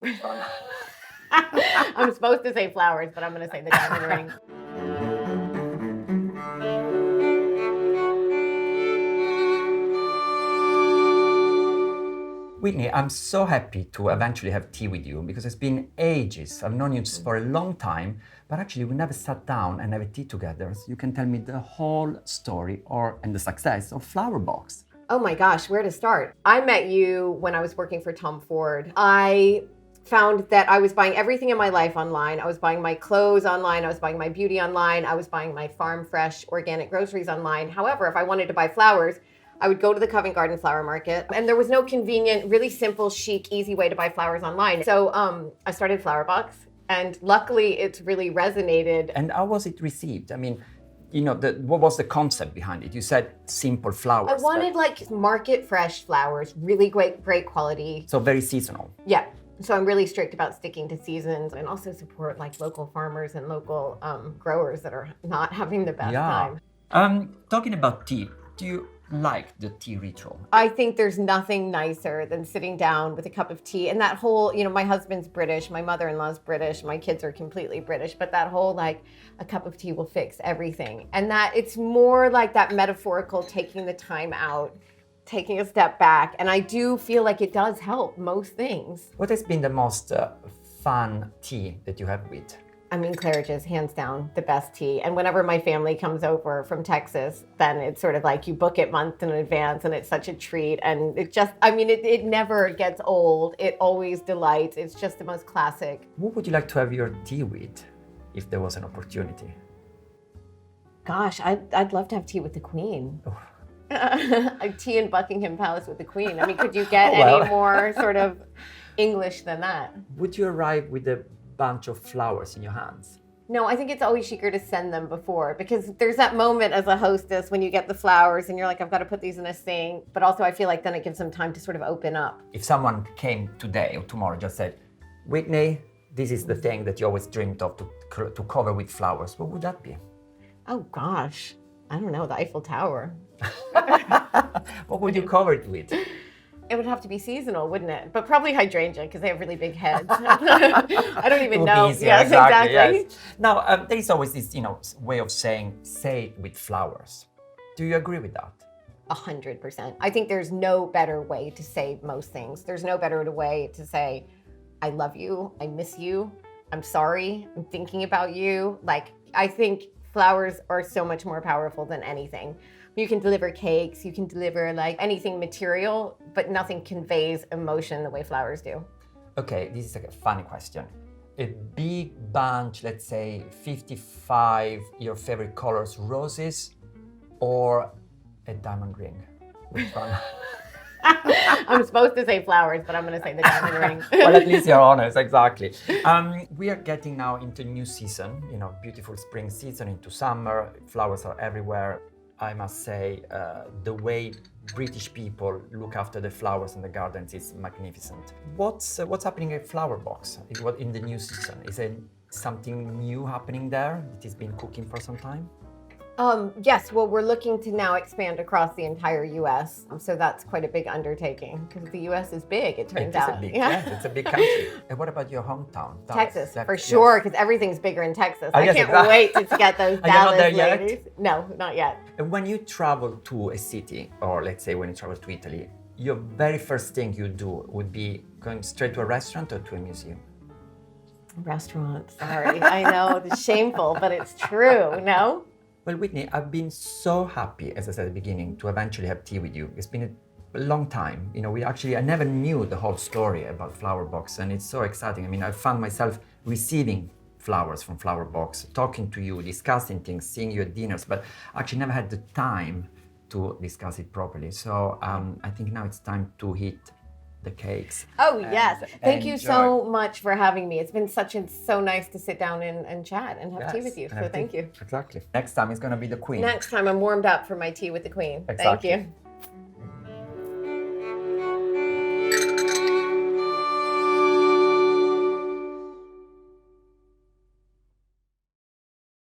I'm supposed to say flowers, but I'm going to say the diamond ring. Whitney, I'm so happy to eventually have tea with you because it's been ages. I've known you for a long time, but actually we never sat down and have a tea together. So you can tell me the whole story and the success of FLOWERBX. Oh my gosh, where to start? I met you when I was working for Tom Ford. I found that I was buying everything in my life online. I was buying my clothes online. I was buying my beauty online. I was buying my farm fresh organic groceries online. However, if I wanted to buy flowers, I would go to the Covent Garden flower market, and there was no convenient, really simple, chic, easy way to buy flowers online. So I started FLOWERBX, and luckily it's really resonated. And how was it received? I mean, what was the concept behind it? You said simple flowers. I wanted like market fresh flowers, really great quality. So very seasonal. Yeah. So I'm really strict about sticking to seasons and also support like local farmers and local growers that are not having the best time. Talking about tea, do you like the tea ritual? I think there's nothing nicer than sitting down with a cup of tea and that whole, my husband's British, my mother-in-law's British, my kids are completely British, but that whole like a cup of tea will fix everything. And that it's more like that metaphorical taking the time out, taking a step back. And I do feel like it does help most things. What has been the most fun tea that you have with? I mean, Claridge's hands down the best tea. And whenever my family comes over from Texas, then it's sort of like you book it months in advance and it's such a treat. And it never gets old. It always delights. It's just the most classic. What would you like to have your tea with if there was an opportunity? Gosh, I'd love to have tea with the Queen. Oh. Tea in Buckingham Palace with the Queen. I mean, could you get any more sort of English than that? Would you arrive with a bunch of flowers in your hands? No, I think it's always chicer to send them before, because there's that moment as a hostess when you get the flowers and you're like, I've got to put these in a sink. But also I feel like then it gives them time to sort of open up. If someone came today or tomorrow just said, Whitney, this is the thing that you always dreamed of to cover with flowers, what would that be? Oh gosh, I don't know, the Eiffel Tower. What would you cover it with? It would have to be seasonal, wouldn't it? But probably hydrangea, because they have really big heads. I don't even know. Yes, exactly. Yes. Now, there is always this, way of saying, say it with flowers. Do you agree with that? 100%. I think there's no better way to say most things. There's no better way to say, I love you, I miss you, I'm sorry, I'm thinking about you. Like, I think flowers are so much more powerful than anything. You can deliver cakes, you can deliver like anything material, but nothing conveys emotion the way flowers do. Okay, this is a funny question. A big bunch, let's say 55, your favorite colors, roses, or a diamond ring? Which one? I'm supposed to say flowers, but I'm going to say the diamond ring. Well, at least you're honest, exactly. We are getting now into new season, beautiful spring season, into summer, flowers are everywhere. I must say, the way British people look after the flowers in the gardens is magnificent. What's happening at FLOWERBX in the new season? Is there something new happening there that has been cooking for some time? Yes, well, we're looking to now expand across the entire U.S. So that's quite a big undertaking because the U.S. is big, it turns out. Yes, it's a big country. And what about your hometown? Texas, for sure, because everything's bigger in Texas. I yes, can't exactly. wait to get those Are you not there Dallas ladies. yet? No, not yet. And when you travel to a city, or let's say when you travel to Italy, your very first thing you do would be going straight to a restaurant or to a museum? Restaurant, sorry. I know, it's shameful, but it's true, no? Well, Whitney, I've been so happy, as I said at the beginning, to eventually have tea with you. It's been a long time. I never knew the whole story about FLOWERBX, and it's so exciting. I mean, I found myself receiving flowers from FLOWERBX, talking to you, discussing things, seeing you at dinners, but actually never had the time to discuss it properly. So I think now it's time to hit the cakes. Oh, yes. Thank you so much for having me. It's been so nice to sit down and chat and have tea with you. So thank you. Exactly. Next time it's going to be the Queen. Next time I'm warmed up for my tea with the Queen. Exactly. Thank you.